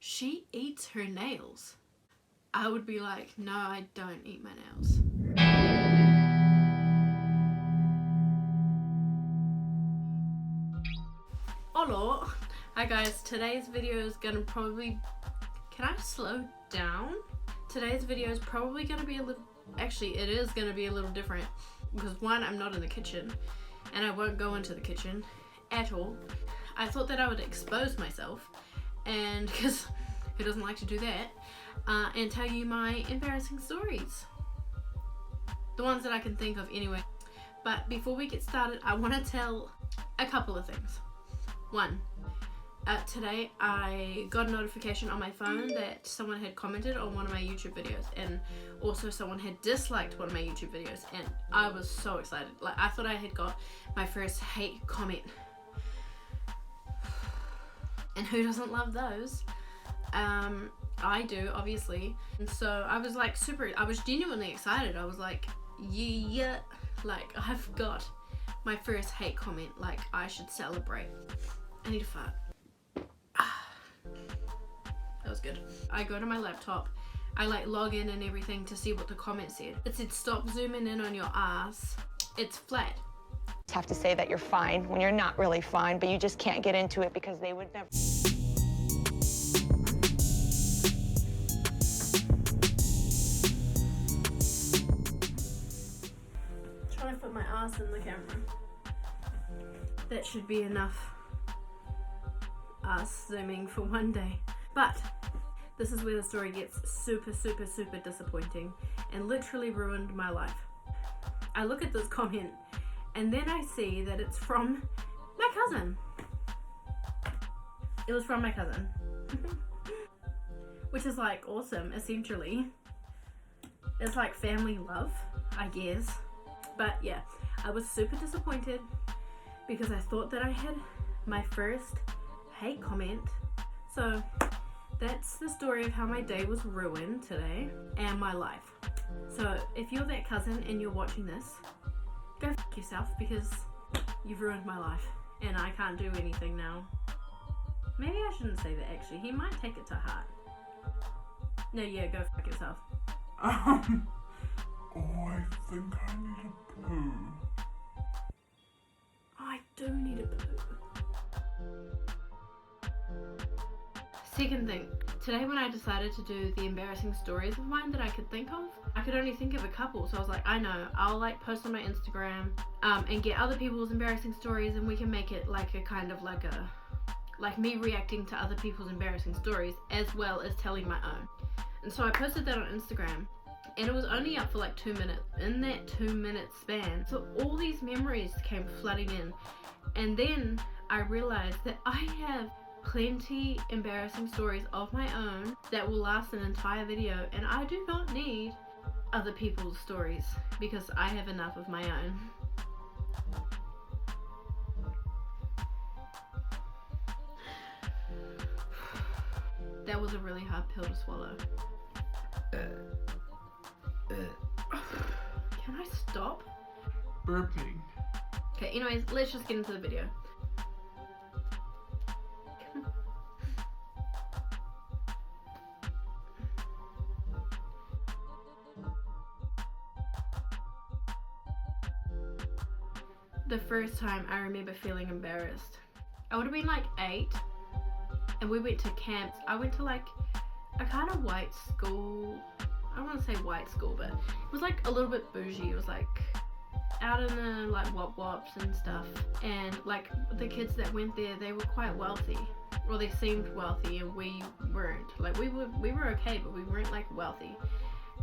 she eats her nails. I would be like, no, I don't eat my nails. Hello. Hi guys, today's video is gonna probably... Can I slow down? Today's video is probably gonna be a little... Actually, it is gonna be a little different. Because one, I'm not in the kitchen. And I won't go into the kitchen at all. I thought that I would expose myself. And because who doesn't like to do that? And tell you my embarrassing stories. The ones that I can think of anyway. But before we get started, I want to tell a couple of things. One, today I got a notification on my phone that someone had commented on one of my YouTube videos, and also someone had disliked one of my YouTube videos, and I was so excited. Like, I thought I had got my first hate comment. And who doesn't love those? I do, obviously. And so I was like I was genuinely excited. I was like, yeah, like I've got my first hate comment, like I should celebrate. I need to fart. That was good. I go to my laptop, I like log in and everything to see what the comment said. It said, stop zooming in on your ass. It's flat. Have to say that you're fine when you're not really fine, but you just can't get into it because they would never. Trying to put my ass in the camera. That should be enough ass zooming for one day. But this is where the story gets super disappointing and literally ruined my life. I look at this comment and then I see that it's from my cousin. It was from my cousin. Which is like awesome, essentially. It's like family love, I guess. But yeah, I was super disappointed because I thought that I had my first hate comment. So that's the story of how my day was ruined today and my life. So if you're that cousin and you're watching this, go f*** yourself because you've ruined my life and I can't do anything now. Maybe I shouldn't say that actually. He might take it to heart. No, yeah, go f*** yourself. Oh, I think I need a poo. I do need a poo. Second thing, today when I decided to do the embarrassing stories of mine that I could think of, I could only think of a couple, so I was like, I know, I'll like post on my Instagram and get other people's embarrassing stories, and we can make it like a kind of like me reacting to other people's embarrassing stories as well as telling my own. And so I posted that on Instagram, and it was only up for like 2 minutes. In that 2-minute span, so all these memories came flooding in, and then I realized that I have plenty embarrassing stories of my own that will last an entire video, and I do not need other people's stories because I have enough of my own. That was a really hard pill to swallow. Can I stop? Burping. Okay, anyways, let's just get into the video. The first time I remember feeling embarrassed, I would have been like 8, and we went to camps. I went to like a kind of white school. I don't want to say white school, but it was like a little bit bougie. It was like out in the like wop-wops and stuff, and like the kids that went there, they were quite wealthy, or they seemed wealthy, and we weren't. Like we were okay, but we weren't like wealthy.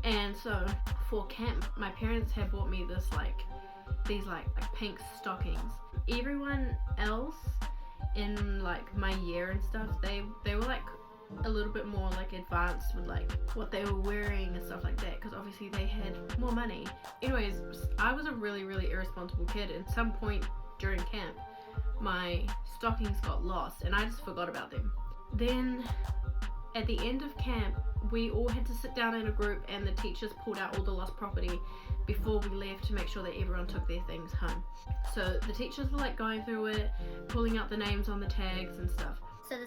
And so for camp, my parents had bought me these pink stockings. Everyone else in like my year and stuff, they were like a little bit more like advanced with like what they were wearing and stuff like that, because obviously they had more money. Anyways, I was a really irresponsible kid, and at some point during camp my stockings got lost and I just forgot about them. Then at the end of camp, we all had to sit down in a group, and the teachers pulled out all the lost property before we left to make sure that everyone took their things home. So the teachers were like going through it, pulling out the names on the tags and stuff. So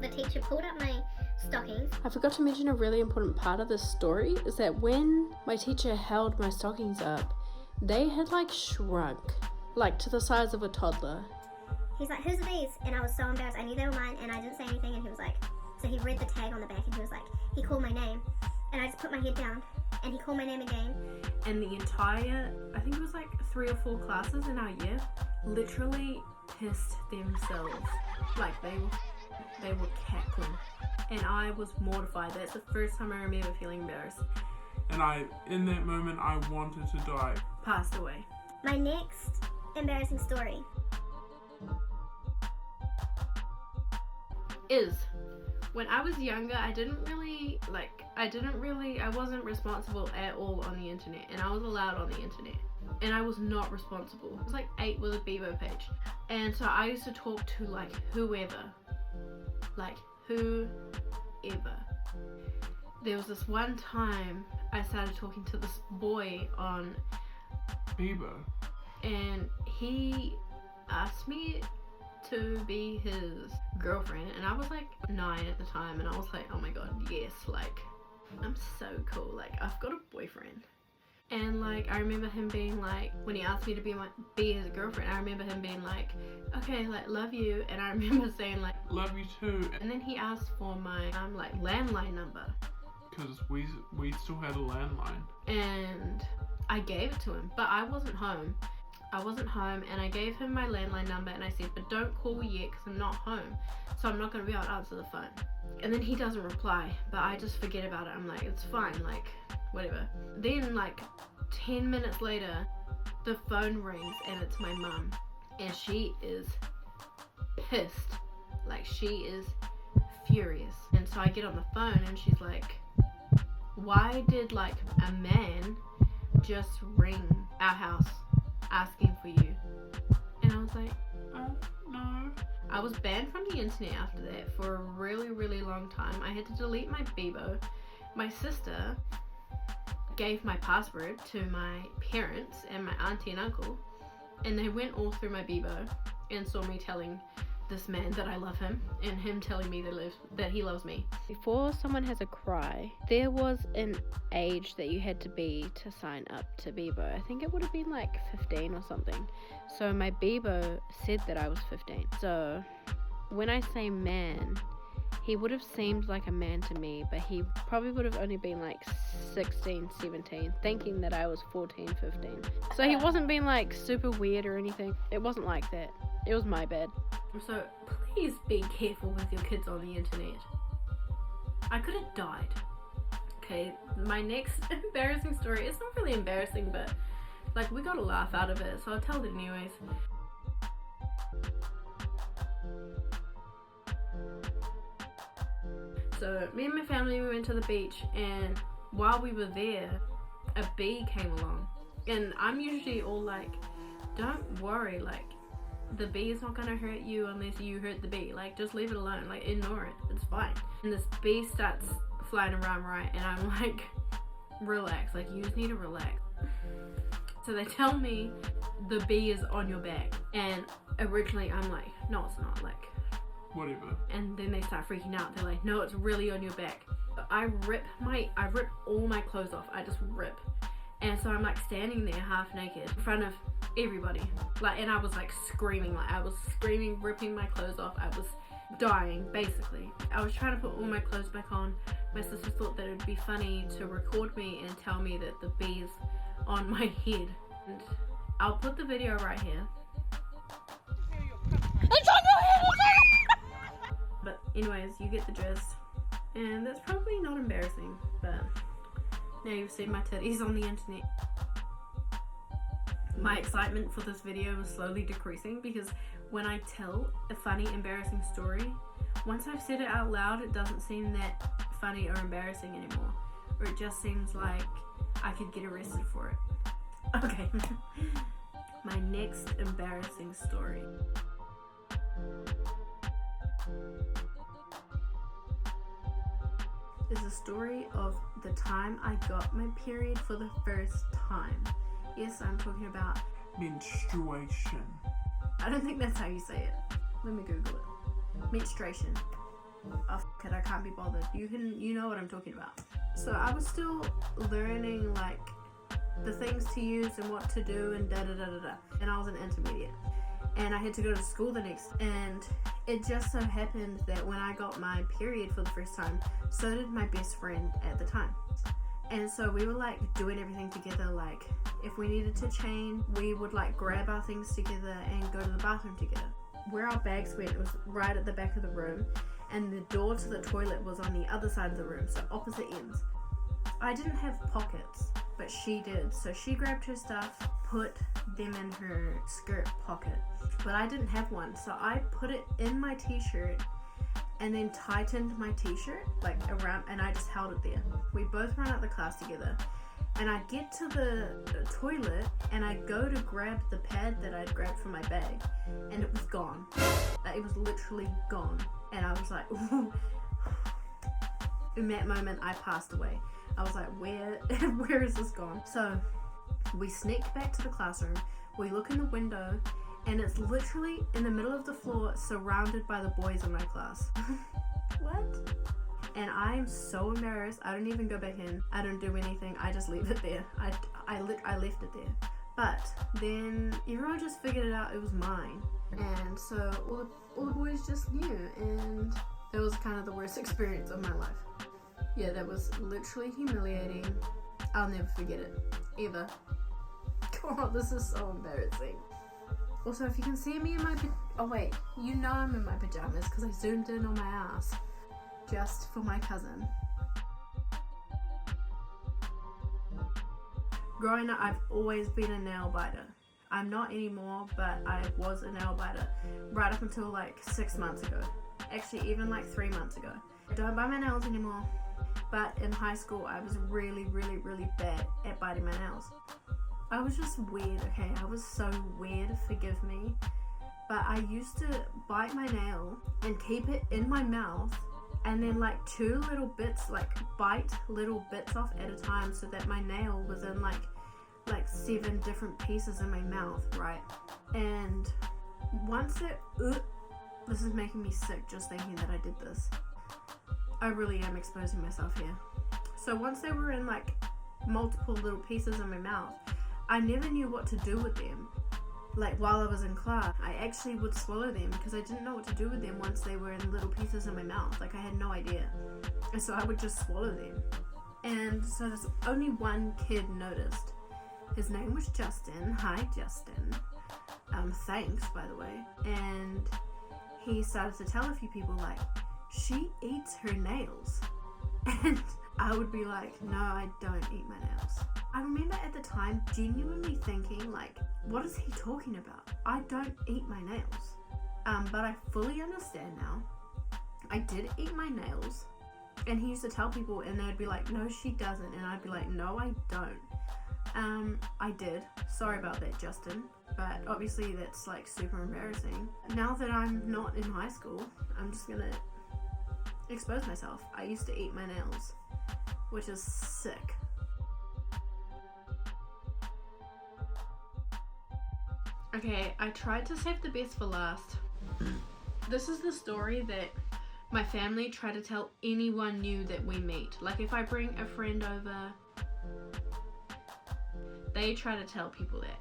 the teacher pulled up my stockings. I forgot to mention a really important part of this story is that when my teacher held my stockings up, they had like shrunk, like to the size of a toddler. He's like, whose are these? And I was so embarrassed. I knew they were mine and I didn't say anything, and he was like, so he read the tag on the back and he was like, he called my name. And I just put my head down and he called my name again. And the entire, I think it was like 3 or 4 classes in our year, literally pissed themselves. Like they were cackling. And I was mortified. That's the first time I remember feeling embarrassed. And in that moment, I wanted to die. Passed away. My next embarrassing story is when I was younger, I wasn't responsible at all on the internet, and I was allowed on the internet, and I was not responsible. It was like 8 with a Bebo page, and so I used to talk to like whoever. There was this one time I started talking to this boy on Bebo. And he asked me to be his girlfriend, and I was like 9 at the time, and I was like, oh my god, yes, like I'm so cool, like I've got a boyfriend. And like I remember him being like, when he asked me to be his girlfriend, I remember him being like, okay, like love you. And I remember saying like, love you too. and then he asked for my like landline number, because we still had a landline, and I gave it to him, but I wasn't home, and I gave him my landline number, and I said, but don't call yet because I'm not home, so I'm not going to be able to answer the phone. And then he doesn't reply, but I just forget about it. I'm like, it's fine, like whatever. Then like 10 minutes later, the phone rings, and it's my mum, and she is pissed, like she is furious. And so I get on the phone, and she's like, why did like a man just ring our house asking for you? And I was like, oh no. I was banned from the internet after that for a really, really long time. I had to delete my Bebo. My sister gave my password to my parents and my auntie and uncle, and they went all through my Bebo and saw me telling this man that I love him, and him telling me that he loves me. Before someone has a cry, there was an age that you had to be to sign up to Bebo. I think it would have been like 15 or something. So my Bebo said that I was 15. So when I say man, he would have seemed like a man to me, but he probably would have only been like 16, 17, thinking that I was 14, 15. So he wasn't being like super weird or anything. It wasn't like that. It was my bad. So please be careful with your kids on the internet. I could have died. Okay, my next embarrassing story, it's not really embarrassing, but like we got a laugh out of it, so I'll tell it anyways. So me and my family, we went to the beach, and while we were there, a bee came along. And I'm usually all like, don't worry, like the bee is not gonna hurt you unless you hurt the bee. Like just leave it alone, like ignore it, it's fine. And this bee starts flying around, right? And I'm like, relax, like you just need to relax. So they tell me the bee is on your back, and originally I'm like, no it's not, like whatever. And then they start freaking out. They're like, no, it's really on your back. I rip all my clothes off. I just rip. And so I'm like standing there half naked in front of everybody. Like, and I was like screaming, ripping my clothes off. I was dying, basically. I was trying to put all my clothes back on. My sister thought that it'd be funny to record me and tell me that the bee is on my head. And I'll put the video right here. It's on your head! But anyways, you get the gist. And that's probably not embarrassing, but now you've seen my titties on the internet. My excitement for this video is slowly decreasing because when I tell a funny, embarrassing story, once I've said it out loud, it doesn't seem that funny or embarrassing anymore. Or it just seems like I could get arrested for it. Okay. My next embarrassing story. Is a story of the time I got my period for the first time. Yes, I'm talking about menstruation. I don't think that's how you say it. Let me Google it. Menstruation. oh, fuck it, I can't be bothered. You know what I'm talking about. So I was still learning like the things to use and what to do and and I was an intermediate and I had to go to school the next, and it just so happened that when I got my period for the first time, so did my best friend at the time. And so we were like doing everything together. Like if we needed to change, we would like grab our things together and go to the bathroom together. Where our bags went, it was right at the back of the room, and the door to the toilet was on the other side of the room, so opposite ends. I didn't have pockets, but she did. So she grabbed her stuff, put them in her skirt pocket, but I didn't have one. So I put it in my t-shirt and then tightened my t-shirt like around, and I just held it there. We both run out the class together, and I get to the toilet and I go to grab the pad that I'd grabbed from my bag, and it was gone. Like, it was literally gone. And I was like, ooh. In that moment I passed away. I was like, where is this gone? So we sneak back to the classroom, we look in the window, and it's literally in the middle of the floor, surrounded by the boys in my class. What? And I'm so embarrassed. I don't even go back in. I don't do anything. I just leave it there. I left it there. But then everyone just figured it out. It was mine. And so all the boys just knew, and it was kind of the worst experience of my life. Yeah, that was literally humiliating. I'll never forget it, ever. God, this is so embarrassing. Also, if you can see me in my oh wait, you know I'm in my pajamas because I zoomed in on my ass just for my cousin. Growing up, I've always been a nail biter. I'm not anymore, but I was a nail biter right up until like 6 months ago. Actually, even like 3 months ago. I don't bite my nails anymore. But in high school, I was really, really, really bad at biting my nails. I was just weird, okay? I was so weird, forgive me. But I used to bite my nail and keep it in my mouth, and then like two little bits, like bite little bits off at a time, so that my nail was in like 7 different pieces in my mouth, right? And once it, this is making me sick just thinking that I did this. I really am exposing myself here. So once they were in like multiple little pieces in my mouth, I never knew what to do with them. Like while I was in class, I actually would swallow them because I didn't know what to do with them once they were in little pieces in my mouth. Like I had no idea. And so I would just swallow them. And so there's only one kid noticed. His name was Justin. Hi, Justin. Thanks, by the way. And he started to tell a few people like, she eats her nails. And I would be like, no, I don't eat my nails. I remember at the time genuinely thinking like, what is he talking about? I don't eat my nails. But I fully understand now. I did eat my nails. And he used to tell people and they'd be like, no, she doesn't. And I'd be like, no, I don't. I did. Sorry about that, Justin. But obviously that's like super embarrassing. Now that I'm not in high school, I'm just gonna expose myself. I used to eat my nails, which is sick. Okay, I tried to save the best for last. This is the story that my family try to tell anyone new that we meet. Like if I bring a friend over, they try to tell people that.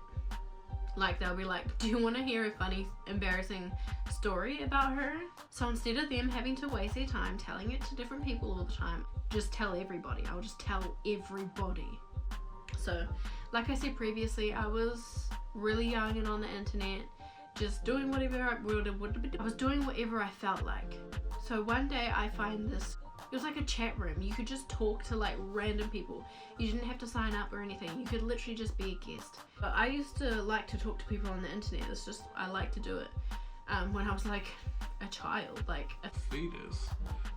Like they'll be like, do you want to hear a funny, embarrassing story about her? So instead of them having to waste their time telling it to different people all the time, just tell everybody. I'll just tell everybody. So, like I said previously, I was really young and on the internet, just doing whatever I was doing whatever I felt like. So one day I find this, it was like a chat room. You could just talk to like random people. You didn't have to sign up or anything. You could literally just be a guest. But I used to like to talk to people on the internet. It's just, I like to do it. When I was like a child, like a fetus.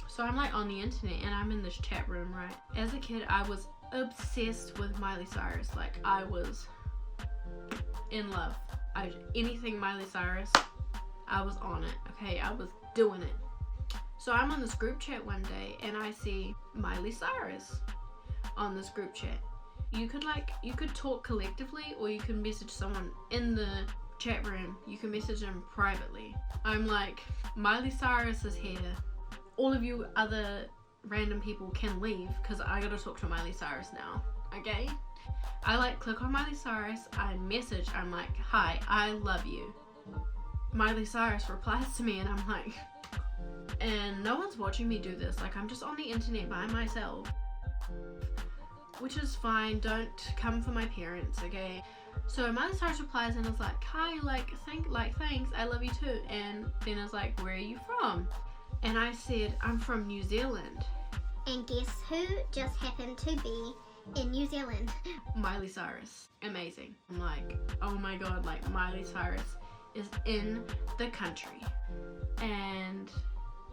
So I'm like on the internet and I'm in this chat room, right? As a kid, I was obsessed with Miley Cyrus. Like I was in love. Anything Miley Cyrus, I was on it. Okay, I was doing it. So I'm on this group chat one day and I see Miley Cyrus on this group chat. You could talk collectively or you can message someone in the chat room. You can message them privately. I'm like, Miley Cyrus is here. all of you other random people can leave because I gotta talk to Miley Cyrus now, okay? I like click on Miley Cyrus, I message, I'm like, hi, I love you. Miley Cyrus replies to me and I'm like, and no one's watching me do this, like I'm just on the internet by myself. Which is fine, don't come for my parents, okay? So Miley Cyrus replies and is like, hi, thanks, I love you too. And then is like, where are you from? And I said, I'm from New Zealand. And guess who just happened to be in New Zealand? Miley Cyrus. Amazing. I'm like, oh my god, like Miley Cyrus is in the country. And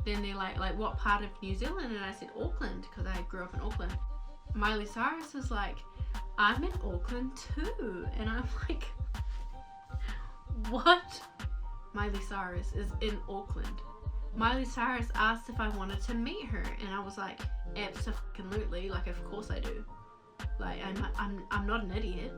then they're like what part of New Zealand? And I said Auckland because I grew up in Auckland. Miley Cyrus is like, I'm in Auckland too. And I'm like, what? Miley Cyrus is in Auckland. Miley Cyrus asked if I wanted to meet her, and I was like, absolutely, like of course I do. Like I'm not an idiot.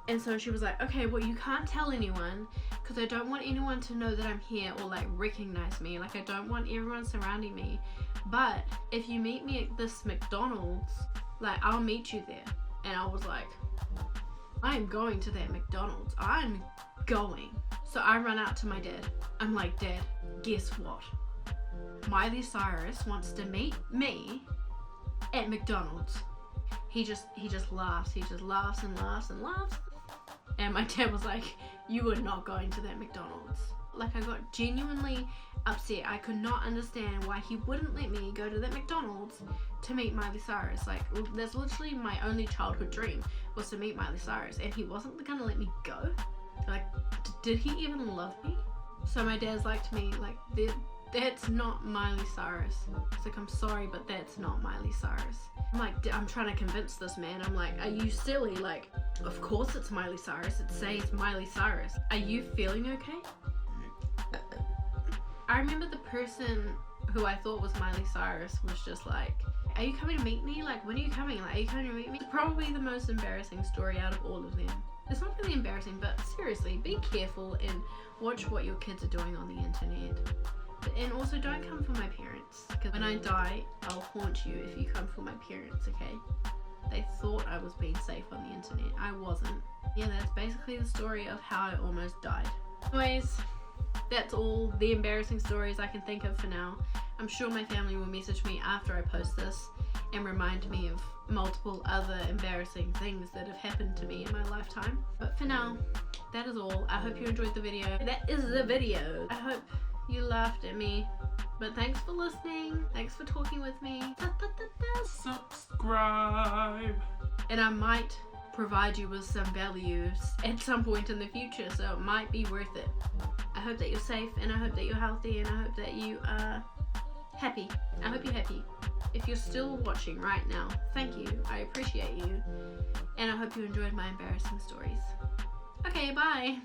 And so she was like, okay, well you can't tell anyone because I don't want anyone to know that I'm here or like recognize me. Like I don't want everyone surrounding me. But if you meet me at this McDonald's, like I'll meet you there. And I was like, I am going to that McDonald's. I'm going. So I run out to my dad. I'm like, Dad, guess what? Miley Cyrus wants to meet me at McDonald's. He just laughs. He just laughs and laughs and laughs. And my dad was like, you are not going to that McDonald's. Like I got genuinely upset. I could not understand why he wouldn't let me go to that McDonald's to meet Miley Cyrus. Like that's literally my only childhood dream was to meet Miley Cyrus, and he wasn't gonna let me go. Like did he even love me? So my dad's like to me like, that's not Miley Cyrus. It's like, I'm sorry, but that's not Miley Cyrus. I'm like, I'm trying to convince this man. I'm like, are you silly? Like, of course it's Miley Cyrus. It says Miley Cyrus. Are you feeling okay? I remember the person who I thought was Miley Cyrus was just like, are you coming to meet me? Like, when are you coming? Like, are you coming to meet me? It's probably the most embarrassing story out of all of them. It's not really embarrassing, but seriously, be careful and watch what your kids are doing on the internet. And also don't come for my parents, because when I die, I'll haunt you if you come for my parents, okay? They thought I was being safe on the internet. I wasn't. Yeah, that's basically the story of how I almost died. Anyways, that's all the embarrassing stories I can think of for now. I'm sure my family will message me after I post this and remind me of multiple other embarrassing things that have happened to me in my lifetime. But for now, that is all. I hope you enjoyed the video. That is the video. I hope you laughed at me. But thanks for listening. Thanks for talking with me. Subscribe. And I might provide you with some values at some point in the future, so it might be worth it. I hope that you're safe, and I hope that you're healthy, and I hope that you are happy. I hope you're happy. If you're still watching right now, thank you. I appreciate you. And I hope you enjoyed my embarrassing stories. Okay, bye.